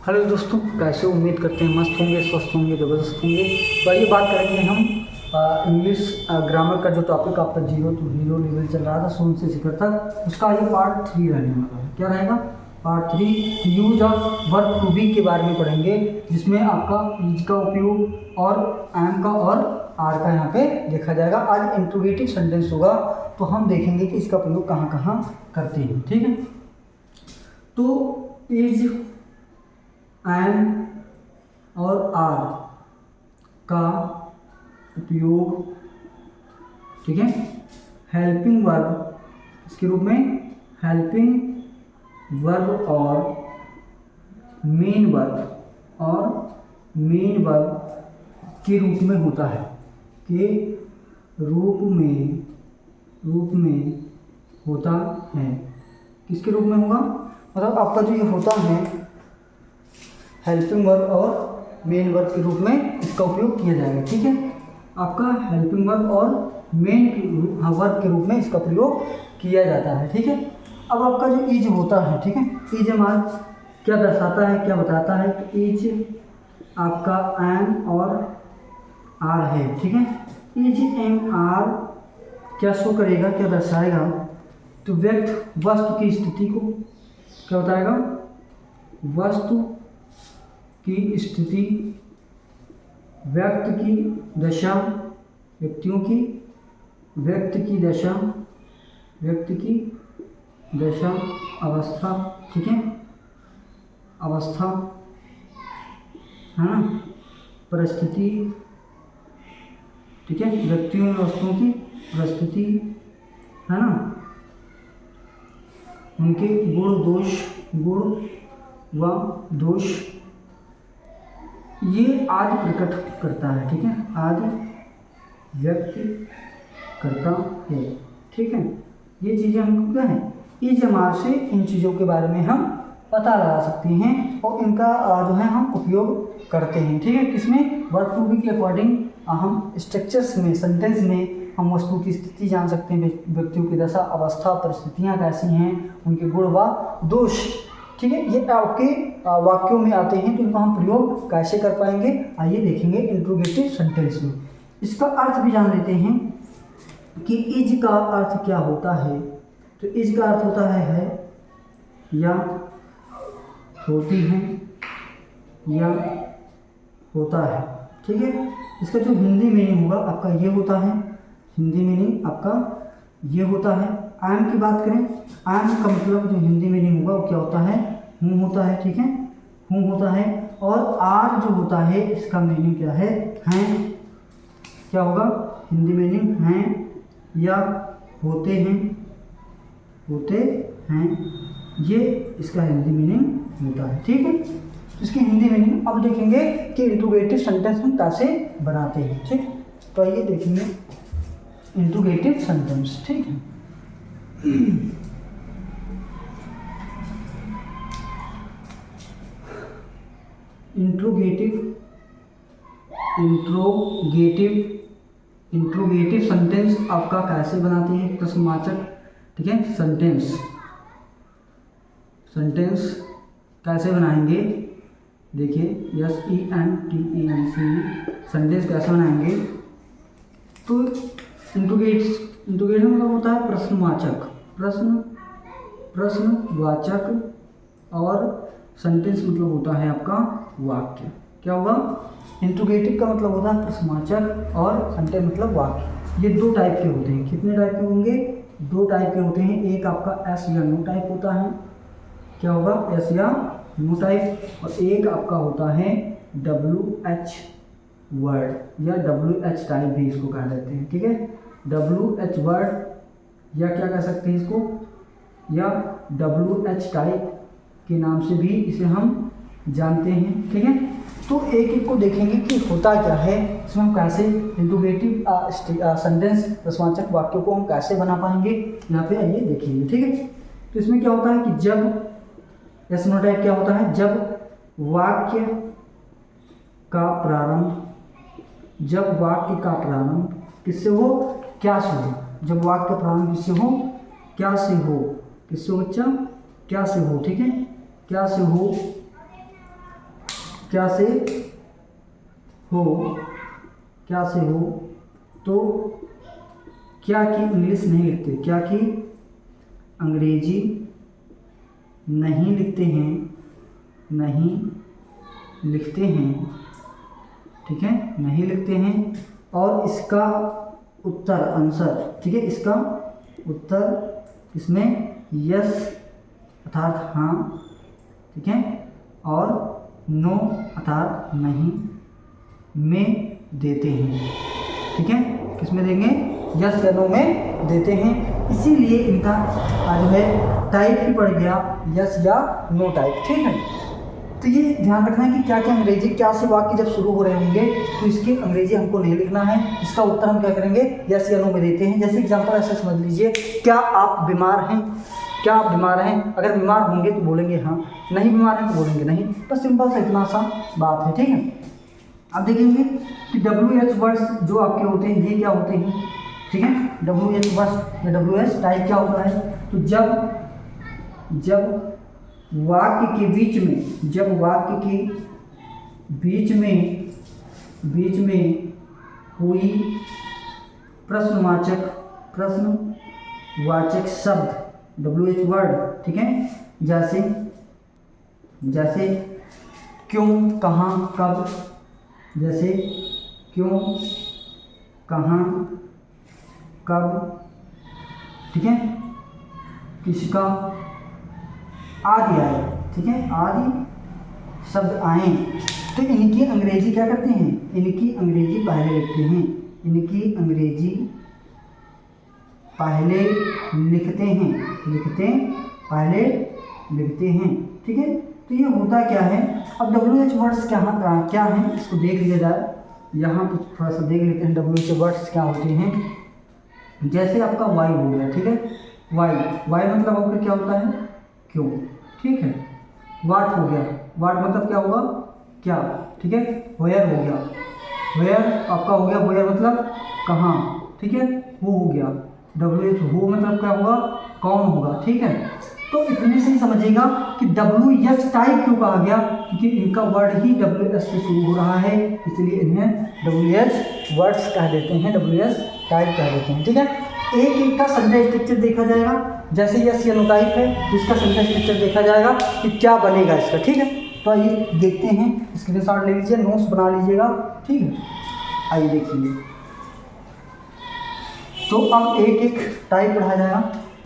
Hello दोस्तों, कैसे उम्मीद करते हैं मस्त होंगे, स्वस्थ होंगे, ज़बरदस्त होंगे। तो आइए बात करेंगे हम इंग्लिश ग्रामर का जो टॉपिक आपका 0 to हीरो लेवल चल रहा था, शून्य से शिखर तक, उसका ये पार्ट 3 रहने वाला है। क्या रहेगा? Part 3 use of verb to be के बारे में पढ़ेंगे, जिसमें आपका इज का उपयोग और एम का और आर का यहाँ पे देखा जाएगा। आज इंट्रोगेटिव सेंटेंस होगा, तो हम देखेंगे कि इसका प्रयोग कहाँ कहाँ करते हैं। ठीक है, तो इज, एम और आर का उपयोग, ठीक है, हेल्पिंग वर्ब इसके रूप में, हेल्पिंग वर्ब और मेन वर्ब के रूप में होता है, के रूप में होता है। किसके रूप में होगा? मतलब आपका जो ये होता है हेल्पिंग वर्ब और मेन वर्ब के रूप में इसका उपयोग किया जाएगा। ठीक है, आपका हेल्पिंग वर्ब और मेन वर्ब के रूप में इसका प्रयोग किया जाता है। ठीक है, अब आपका जो इज होता है, ठीक है, इज हमारा क्या दर्शाता है, क्या बताता है? तो इज आपका एम और आर है। ठीक है, इज एम आर क्या शो करेगा, क्या दर्शाएगा? तो व्यक्त वस्तु की स्थिति को क्या बताएगा? वस्तु की स्थिति, व्यक्ति की दशा, व्यक्तियों की, व्यक्ति की दशा, व्यक्ति की दशा, अवस्था, ठीक है, अवस्था है ना, परिस्थिति, ठीक है, व्यक्तियों और वस्तुओं की परिस्थिति है ना, उनके गुण व दोष, ये आज प्रकट करता है। ठीक है, आज व्यक्त करता है। ठीक है, ये चीज़ें हमको क्या है, इस जमात से इन चीज़ों के बारे में हम पता लगा सकते हैं और इनका जो है हम उपयोग करते हैं। ठीक है, किसमें? वर्ब टू बी के अकॉर्डिंग हम स्ट्रक्चर्स में, सेंटेंस में हम वस्तु की स्थिति जान सकते हैं, व्यक्तियों की दशा, अवस्था, परिस्थितियाँ कैसी हैं, उनके गुण व दोष। ठीक है, ये आपके वाक्यों में आते हैं, तो इनको हम प्रयोग कैसे कर पाएंगे, आइए देखेंगे इंट्रोगेटिव सेंटेंस में। इसका अर्थ भी जान लेते हैं कि इज का अर्थ क्या होता है। तो इज का अर्थ होता है या होती है या होता है। ठीक है, इसका जो हिंदी मीनिंग होगा आपका ये होता है, हिंदी मीनिंग आपका ये होता है। एम की बात करें, एम का मतलब जो हिंदी मीनिंग होगा वो क्या होता है? हूँ होता है। ठीक है, हूँ होता है। और आर जो होता है इसका मीनिंग क्या है? हैं। क्या होगा हिंदी मीनिंग? हैं या होते हैं, होते हैं, ये इसका हिंदी मीनिंग होता है। ठीक है, इसकी हिंदी मीनिंग अब देखेंगे कि इंट्रोगेटिव सेंटेंस हम कैसे बनाते हैं। ठीक, तो आइए देखेंगे इंट्रोगेटिव सेंटेंस। ठीक है, इंट्रोगेटिव सेंटेंस आपका कैसे बनाते हैं? प्रश्नवाचक, ठीक है, सेंटेंस कैसे बनाएंगे? देखिए SENTENCE सेंटेंस कैसे बनाएंगे? तो इंट्रोगेशन मतलब होता है प्रश्नवाचक, प्रश्नवाचक, और सेंटेंस मतलब होता है आपका वाक्य। क्या होगा? इंट्रोगेटिव का मतलब होता है प्रश्नवाचक और सेंटेंस मतलब वाक्य। ये दो टाइप के होते हैं। कितने टाइप के होंगे? दो टाइप के होते हैं। एक आपका एस या नो टाइप होता है। क्या होगा? एस या नो टाइप। और एक आपका होता है WH वर्ड या WH टाइप भी इसको कह देते हैं। ठीक है, WH वर्ड या क्या कह सकते हैं इसको, या WH टाइप के नाम से भी इसे हम जानते हैं। ठीक है, तो एक एक को देखेंगे कि होता क्या है, इसमें हम कैसे इंट्रोगेटिव सेंटेंस, प्रश्नवाचक वाक्यों को हम कैसे बना पाएंगे, यहाँ पे आइए देखेंगे। ठीक है, तो इसमें क्या होता है कि जब एस नो टाइप क्या होता है? जब वाक्य का प्रारंभ किससे हो? क्या से हो? जब वाक्य प्रारंभ किससे हो? क्या से हो? किससे हो बच्चा? क्या से हो। ठीक है, क्या से हो? क्या से हो, क्या से हो, तो क्या की इंग्लिश नहीं लिखते, क्या की अंग्रेजी नहीं लिखते हैं, नहीं लिखते हैं, ठीक है, नहीं लिखते हैं। और इसका उत्तर आंसर, ठीक है, इसका उत्तर इसमें यस अर्थात हाँ, ठीक है, और नो अर्थात नहीं में देते हैं, ठीक है, किसमें देंगे, यस या नो में देते हैं। इसीलिए इनका जो है टाइप ही पड़ गया यस या नो टाइप, ठीक है। तो ये ध्यान रखना है कि क्या क्या अंग्रेजी, क्या से वाक्य जब शुरू हो रहे होंगे तो इसकी अंग्रेजी हमको नहीं लिखना है, इसका उत्तर हम क्या करेंगे, यस या नो में देते हैं। जैसे एग्जांपल ऐसे समझ लीजिए, क्या आप बीमार हैं, क्या आप बीमार हैं, अगर बीमार होंगे तो बोलेंगे हाँ, नहीं बीमार हैं तो बोलेंगे नहीं, बस सिंपल सा इतना सा बात है, ठीक है। अब देखेंगे कि WH वर्ड्स जो आपके होते हैं ये क्या होते हैं, ठीक है, WH वर्ड्स या WH टाइप क्या होता है, तो जब वाक्य के बीच में, जब वाक्य के बीच में कोई प्रश्नवाचक शब्द WH वर्ड, ठीक है, जैसे क्यों, कहाँ, कब, जैसे क्यों, कहाँ, कब, ठीक है, किसका, आदि आए, ठीक है, आदि शब्द आए तो इनकी अंग्रेजी क्या करते हैं, इनकी अंग्रेजी पहले लिखते हैं, इनकी अंग्रेजी पहले पहले लिखते हैं, ठीक है। तो ये होता क्या है, अब WH वर्ड्स क्या हैं इसको देख लिया जाए, यहाँ पे थोड़ा सा देख लेते हैं WH वर्ड्स क्या होते हैं। जैसे आपका वाई हो गया, ठीक है, वाई मतलब आपका क्या होता है, क्यों, ठीक है। वाट हो गया, वाट मतलब क्या होगा, क्या, ठीक है। वेयर हो गया, वेयर आपका हो गया, वेयर मतलब कहाँ, ठीक है। हो गया, WH हो मतलब क्या होगा, कौन होगा, ठीक है। तो इतने से ही समझिएगा कि WH टाइप क्यों कहा गया, क्योंकि इनका वर्ड ही WH से शुरू हो रहा है, इसलिए इन्हें WH वर्ड्स कह देते हैं, WH टाइप कह देते हैं, ठीक है। एक एक का सेंटेंस स्ट्रक्चर देखा जाएगा, जैसे यस या नो टाइप है तो इसका सेंटेंस स्ट्रक्चर देखा जाएगा कि क्या बनेगा इसका, ठीक है। तो आइए देखते हैं, स्क्रीनशॉट ले लीजिए, नोट्स बना लीजिएगा, ठीक है। आइए देखिए, तो अब एक एक टाइप पढ़ा जाएगा।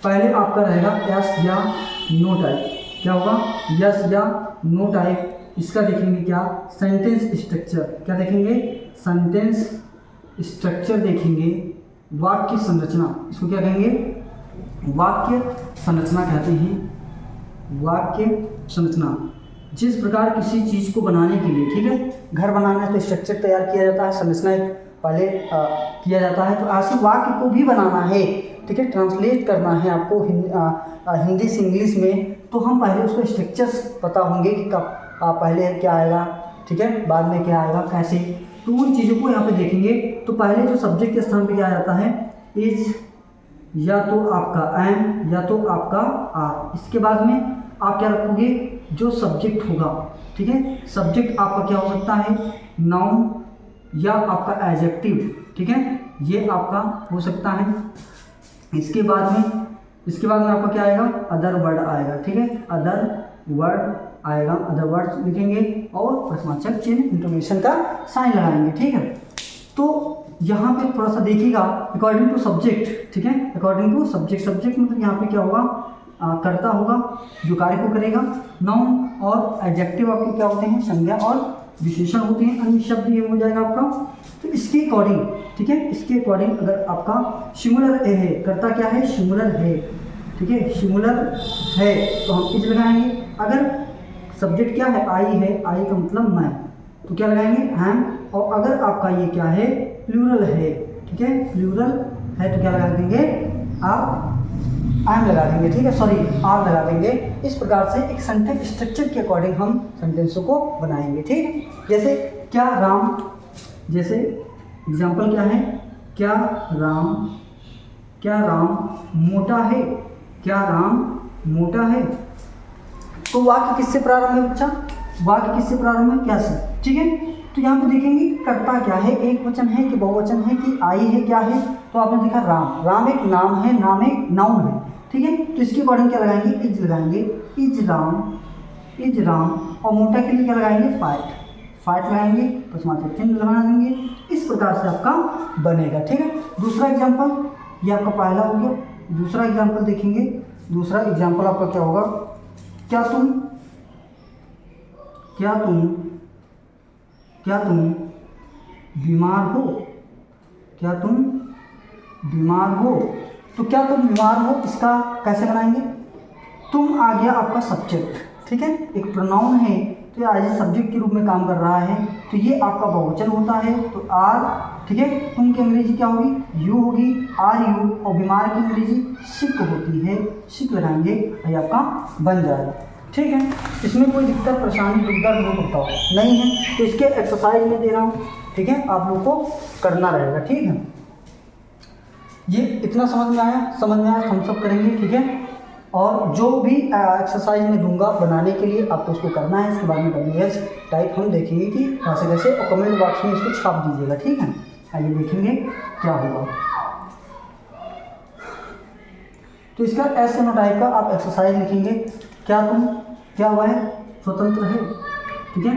पहले आपका रहेगा यस या नो टाइप, क्या होगा, यस या नो टाइप। इसका देखेंगे क्या, सेंटेंस स्ट्रक्चर, क्या देखेंगे, सेंटेंस स्ट्रक्चर देखेंगे, वाक्य संरचना, इसको क्या कहेंगे, वाक्य संरचना कहते हैं, वाक्य संरचना। जिस प्रकार किसी चीज़ को बनाने के लिए, ठीक है, घर बनाना है तो स्ट्रक्चर तैयार किया जाता है, संरचना पहले किया जाता है, तो ऐसे वाक्य को भी बनाना है, ठीक है, ट्रांसलेट करना है आपको हिंदी से इंग्लिश में, तो हम पहले उसको स्ट्रक्चर्स पता होंगे कि कब पहले क्या आएगा, ठीक है, बाद में क्या आएगा, कैसे, तो उन चीज़ों को यहाँ पे देखेंगे। तो पहले जो सब्जेक्ट के स्थान पे क्या आ जाता है, इज, या तो आपका एम या तो आपका आर। इसके बाद में आप क्या रखोगे, जो सब्जेक्ट होगा, ठीक है, सब्जेक्ट आपका क्या हो सकता है, नाउन या आपका एडजेक्टिव, ठीक है, ये आपका हो सकता है। इसके बाद में आपका क्या आएगा, अदर वर्ड आएगा, ठीक है, अदर वर्ड आएगा, अदर वर्ड लिखेंगे और प्रश्नवाचक चिन्ह इंटोनेशन का साइन लगाएंगे, ठीक है। तो यहाँ पे थोड़ा सा देखिएगा, अकॉर्डिंग टू सब्जेक्ट, ठीक है, अकॉर्डिंग टू सब्जेक्ट, सब्जेक्ट मतलब यहाँ पे क्या होगा, कर्ता होगा जो कार्य को करेगा। नाउन और एडजेक्टिव आपके क्या होते हैं, संज्ञा और विशेषण होते हैं, अन्य शब्द ये हो जाएगा आपका। तो इसके अकॉर्डिंग, ठीक है, इसके अकॉर्डिंग अगर आपका सिंगुलर है, कर्ता क्या है, सिंगुलर है, ठीक है, सिंगुलर है तो हम इज लगाएंगे। अगर सब्जेक्ट क्या है, आई है, आई का मतलब मैं, तो क्या लगाएंगे, एम। और अगर आपका ये क्या है, प्लूरल है, ठीक है, प्लूरल है तो क्या लगा देंगे, आप एम लगा देंगे, ठीक है, सॉरी आर लगा देंगे। इस प्रकार से एक सेंटेंस स्ट्रक्चर के अकॉर्डिंग हम सेंटेंसों को बनाएंगे, ठीक है। जैसे क्या राम, जैसे एग्जाम्पल क्या है, क्या राम मोटा है, क्या राम मोटा है। तो वाक्य किससे प्रारंभ है बच्चा, वाक्य किससे प्रारंभ है, क्या से, ठीक है। तो यहाँ पे देखेंगे कर्ता क्या है, एक वचन है कि बहुवचन है कि आई है, क्या है। तो आपने देखा राम, राम एक नाम है, नाम एक नाउन है, ठीक है। तो इसके अकॉर्डिंग क्या लगाएंगे, इज लगाएंगे, इज राम। और मोटा के लिए क्या लगाएंगे, फाइट लगाएंगे, पश्चात चिन्ह लगा देंगे। इस प्रकार से आपका बनेगा, ठीक है। दूसरा एग्जाम्पल, ये आपका पहला हो गया। दूसरा एग्जाम्पल देखेंगे, दूसरा एग्जाम्पल आपका क्या होगा, क्या तुम बीमार हो, क्या तुम बीमार हो। तो क्या तुम बीमार हो, इसका कैसे बनाएंगे, तुम आ गया आपका सब्जेक्ट, ठीक है, एक प्रोनाउन है, तो ये एज ए सब्जेक्ट के रूप में काम कर रहा है, तो ये आपका बहुवचन होता है, तो आर, ठीक है। तुम की अंग्रेजी क्या होगी, यू होगी, आर यू। और बीमार की अंग्रेजी सिक होती है, सिक लगाएंगे, ये आपका बन जाएगा, ठीक है। इसमें कोई दिक्कत परेशानी दुविधा हो नहीं है, तो इसके एक्सरसाइज में दे रहा हूँ, ठीक है, आप लोग को करना रहेगा, ठीक है। ये इतना समझ में आया, हम सब करेंगे, ठीक है। और जो भी एक्सरसाइज में दूंगा बनाने के लिए आपको उसको करना है। इसके बाद में WH टाइप हम देखेंगे कि कैसे कैसे, और कमेंट बॉक्स में इसको छाप दीजिएगा, ठीक है। आइए देखेंगे क्या होगा। तो इसका ऐसे नो टाइप का आप एक्सरसाइज लिखेंगे, क्या वह स्वतंत्र है, ठीक है।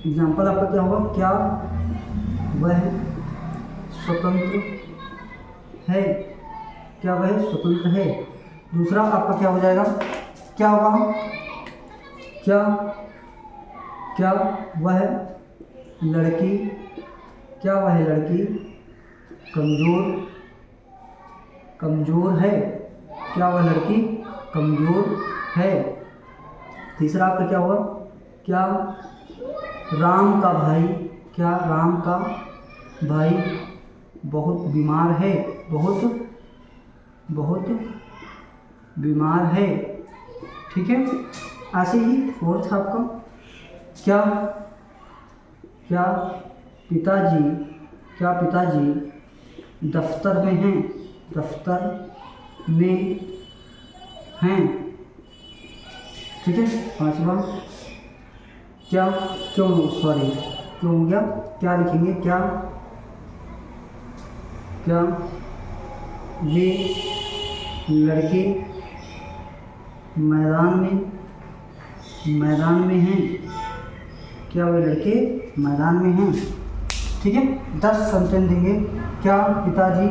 एग्जाम्पल आपका क्या होगा, क्या वह स्वतंत्र है, क्या वह स्वतंत्र है। दूसरा आपका क्या हो जाएगा, क्या होगा, क्या वह लड़की कमज़ोर है, क्या वह लड़की कमज़ोर है। तीसरा आपका क्या होगा, क्या राम का भाई बहुत बीमार है, बहुत बीमार है, ठीक है। ऐसे ही फोर्थ आपका, क्या पिताजी दफ्तर में हैं, ठीक है। पांचवा, क्यों हो गया, क्या लिखेंगे, क्या ये लड़के मैदान में हैं, क्या वे लड़के मैदान में हैं, ठीक है। 10 सेंटेंस देंगे, क्या पिताजी।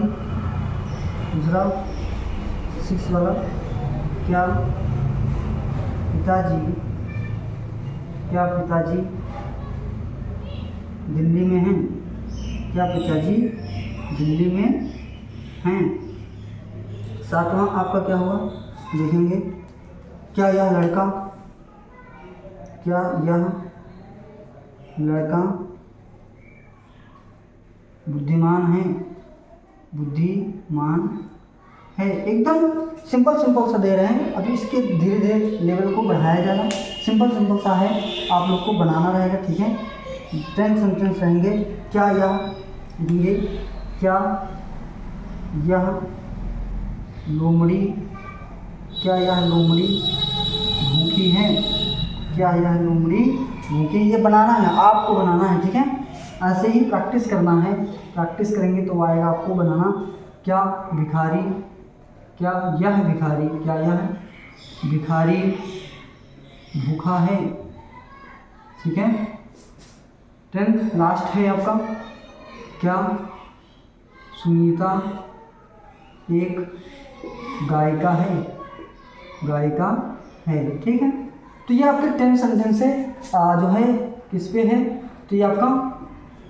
दूसरा 6 वाला, क्या पिताजी दिल्ली में हैं, क्या पिताजी दिल्ली में हैं। 7वां आपका क्या हुआ, देखेंगे, क्या यह लड़का बुद्धिमान है। एकदम सिंपल सा दे रहे हैं, अभी इसके धीरे धीरे लेवल को बढ़ाया जाएगा। सिंपल सा है, आप लोग को बनाना रहेगा, ठीक है। 10 सेंटेंस रहेंगे, क्या यह लोमड़ी भूखी है, ये बनाना है, आपको बनाना है, ठीक है। ऐसे ही प्रैक्टिस करना है, प्रैक्टिस करेंगे तो आएगा आपको बनाना। क्या यह भिखारी भूखा है, ठीक है। 10 लास्ट है आपका, क्या सुनीता एक गायिका है, ठीक है। तो ये आपके 10 सेंटेंस से जो है किस पे है, तो ये आपका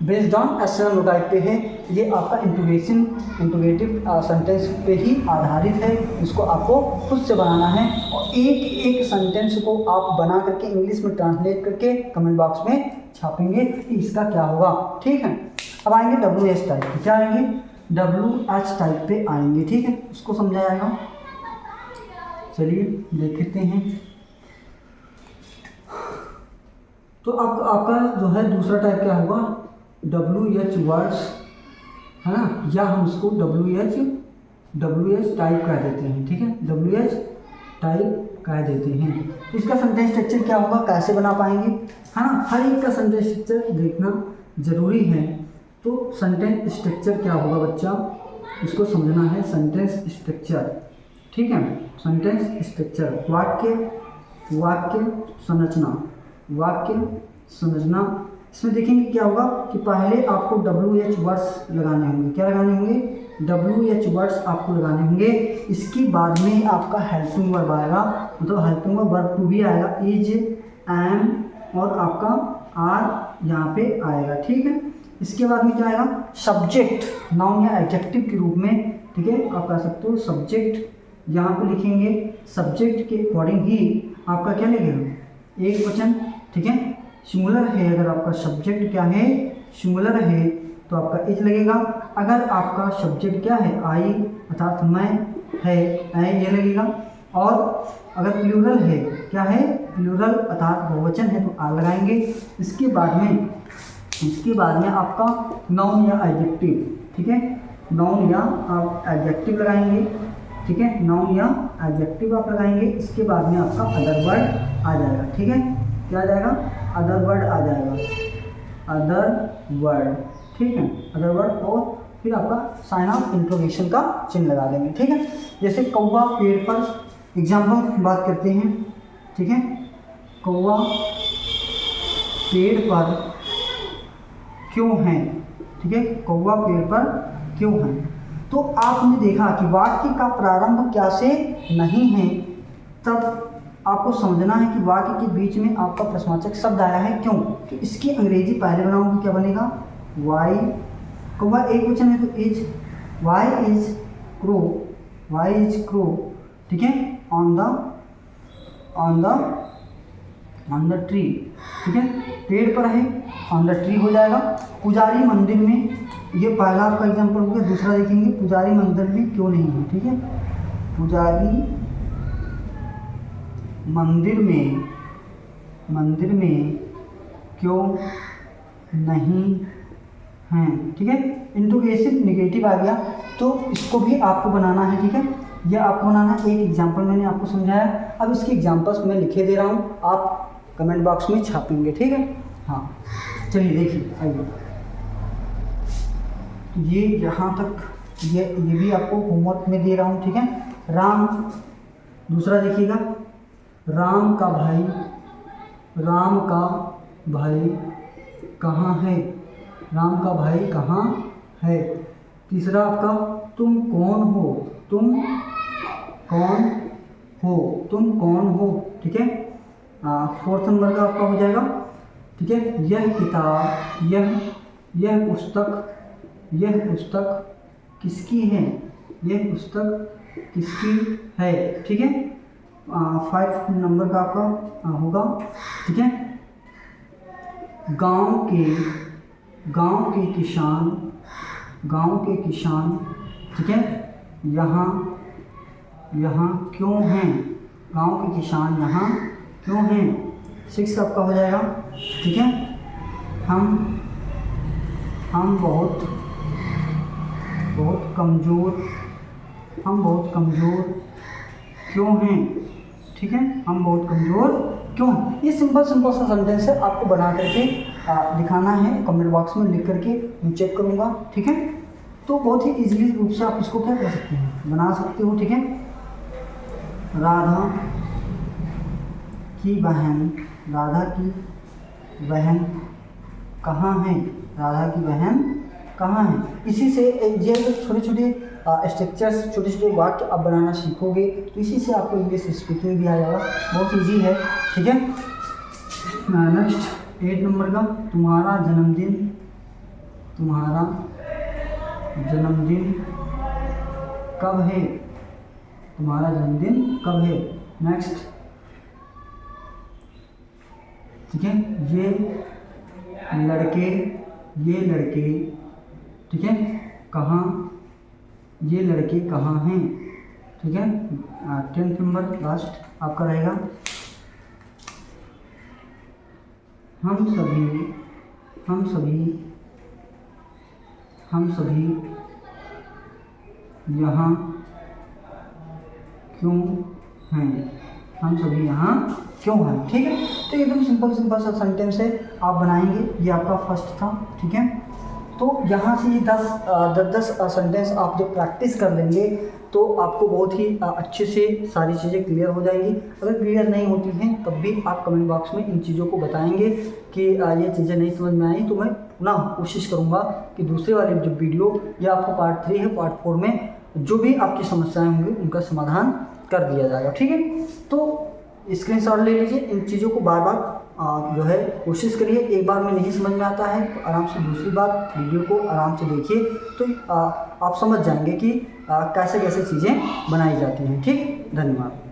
बेस्ड ऑन एसएल टाइप पे है। ये आपका इंटीग्रेटिव सेंटेंस पे ही आधारित है, इसको आपको खुद से बनाना है और एक सेंटेंस को आप बना करके इंग्लिश में ट्रांसलेट करके कमेंट बॉक्स में छापेंगे कि इसका क्या होगा, ठीक है। अब आएंगे WH टाइप पे, क्या आएंगे, WH टाइप पे आएंगे, ठीक है, उसको समझाएगा। चलिए देखते हैं। तो आपका जो है दूसरा टाइप क्या होगा, WH वर्ड्स, है ना, या हम उसको WH टाइप कह देते हैं, ठीक है, WH टाइप कह देते हैं। तो इसका सेंटेंस स्ट्रक्चर क्या होगा, कैसे बना पाएंगे, है ना। हर एक का सेंटेंस स्ट्रक्चर देखना जरूरी है। तो सेंटेंस स्ट्रक्चर क्या होगा बच्चा, इसको समझना है, सेंटेंस स्ट्रक्चर, ठीक है। सेंटेंस स्ट्रक्चर वाक्य संरचना, वाक्य संरचना। इसमें देखेंगे क्या होगा कि पहले आपको WH वर्ड्स लगाने होंगे। क्या लगाने होंगे, WH वर्ड्स आपको लगाने होंगे। इसके बाद में आपका हेल्पिंग वर्ब आएगा, मतलब हेल्पिंग वर्ब टू भी आएगा, इज, एम और आपका आर यहाँ पे आएगा, ठीक है। इसके बाद में क्या आएगा, सब्जेक्ट, नाउन या एडजेक्टिव के रूप में, ठीक है। आप कह सकते हो सब्जेक्ट, यहाँ पे लिखेंगे सब्जेक्ट के अकॉर्डिंग ही आपका क्या लगेगा, एक वचन, ठीक है। सिंगुलर है, अगर आपका सब्जेक्ट क्या है, सिंगुलर है, तो आपका इज लगेगा। अगर आपका सब्जेक्ट क्या है, आई अर्थात मैं है, ये लगेगा। और अगर प्लूरल है, क्या है, प्लूरल अर्थात बहुवचन है, तो आ लगाएंगे। इसके बाद में आपका नाउन या एडजेक्टिव, ठीक है, नाउन या आप एडजेक्टिव लगाएंगे, ठीक है, नाउन या एडजेक्टिव आप लगाएंगे। इसके बाद में आपका अदर वर्ड आ जाएगा, ठीक है। क्या आ जाएगा, अदर वर्ड आ जाएगा, अदर वर्ड, ठीक है, अदर वर्ड। और फिर आपका साइन ऑफ इंट्रोगेशन का चिन्ह लगा देंगे, ठीक है। जैसे कौवा पेड़ पर, एग्जाम्पल बात करते हैं, ठीक है। कौवा पेड़ पर क्यों है, ठीक है, कौवा पेड़ पर क्यों है। तो आपने देखा कि वाक्य का प्रारंभ क्या से नहीं है, तब आपको समझना है कि वाक्य के बीच में आपका प्रश्नवाचक शब्द आया है, क्यों, तो इसकी अंग्रेजी पहले बनाऊंगी, क्या बनेगा, वाई, कौवा एक वचन है तो इज, वाई इज क्रो, ठीक है, ऑन द ट्री, ठीक है, पेड़ पर है, ऑन द ट्री हो जाएगा। पुजारी मंदिर में, ये पहला आपका एग्जाम्पल हो गया। दूसरा देखेंगे, पुजारी मंदिर में क्यों नहीं है, ठीक है, पुजारी मंदिर में क्यों नहीं हैं, ठीक है। इंट्रोगेटिव निगेटिव आ गया, तो इसको भी आपको बनाना है, ठीक है। यह आपको बनाना है, एक एग्जाम्पल मैंने आपको समझाया। अब इसके एग्जाम्पल्स मैं लिखे दे रहा हूँ, आप कमेंट बॉक्स में छापेंगे, ठीक है। हाँ चलिए देखिए, आइए, ये यहाँ तक ये भी आपको होमवर्क में दे रहा हूँ, ठीक है। राम, दूसरा देखिएगा, राम का भाई कहाँ है, राम का भाई कहाँ है। तीसरा आपका, तुम कौन हो, ठीक है। फोर्थ नंबर का आपका हो जाएगा, ठीक है। यह किताब, यह पुस्तक किसकी है, यह पुस्तक किसकी है, ठीक है। 5 नंबर का आपका होगा, ठीक है। गांव के किसान, ठीक है, यहाँ क्यों हैं, गांव के किसान यहाँ क्यों हैं। 6 आपका हो जाएगा, ठीक है। हम बहुत कमज़ोर क्यों हैं, ठीक है, हम बहुत कमज़ोर क्यों। ये सिंपल सा सेंटेंस है, आपको बना करके दिखाना है, कमेंट बॉक्स में लिख करके मैं चेक करूँगा, ठीक है। तो बहुत ही इजीली रूप से आप इसको क्या कर सकते हैं, बना सकते हो, ठीक है। राधा की बहन कहाँ है, राधा की बहन कहाँ है। इसी से ये छोटे स्ट्रक्चर्स, छोटे वाक्य आप बनाना सीखोगे, तो इसी से आपको इंग्लिश स्पीकिंग भी आ जाएगा, बहुत इजी है, ठीक है। नेक्स्ट 8 नंबर का, तुम्हारा जन्मदिन कब है, तुम्हारा जन्मदिन कब है। नेक्स्ट, ठीक है, ये लड़के, ठीक है, ये लड़के कहाँ हैं, ठीक है। 10th नंबर लास्ट आपका रहेगा, हम सभी यहाँ क्यों हैं, हम सभी यहाँ क्यों हैं। ठीक है, तो एकदम सिंपल सा सेंटेंस है, आप बनाएंगे। ये आपका फर्स्ट था। ठीक है, तो यहाँ से ये 10 सेंटेंस आप जब प्रैक्टिस कर लेंगे तो आपको बहुत ही अच्छे से सारी चीज़ें क्लियर हो जाएंगी। अगर क्लियर नहीं होती हैं तब भी आप कमेंट बॉक्स में इन चीज़ों को बताएंगे कि ये चीज़ें नहीं समझ में आई, तो मैं पुनः कोशिश करूँगा कि दूसरे वाले जो वीडियो या आपको पार्ट 3 है, पार्ट 4 में जो भी आपकी समस्याएं होंगी उनका समाधान कर दिया जाएगा। ठीक है, तो स्क्रीनशॉट ले लीजिए, इन चीज़ों को बार बार जो है कोशिश करिए। एक बार में नहीं समझ में आता है तो आराम से दूसरी बार वीडियो को आराम से देखिए, तो आप समझ जाएंगे कि कैसे कैसे चीज़ें बनाई जाती हैं। ठीक, धन्यवाद।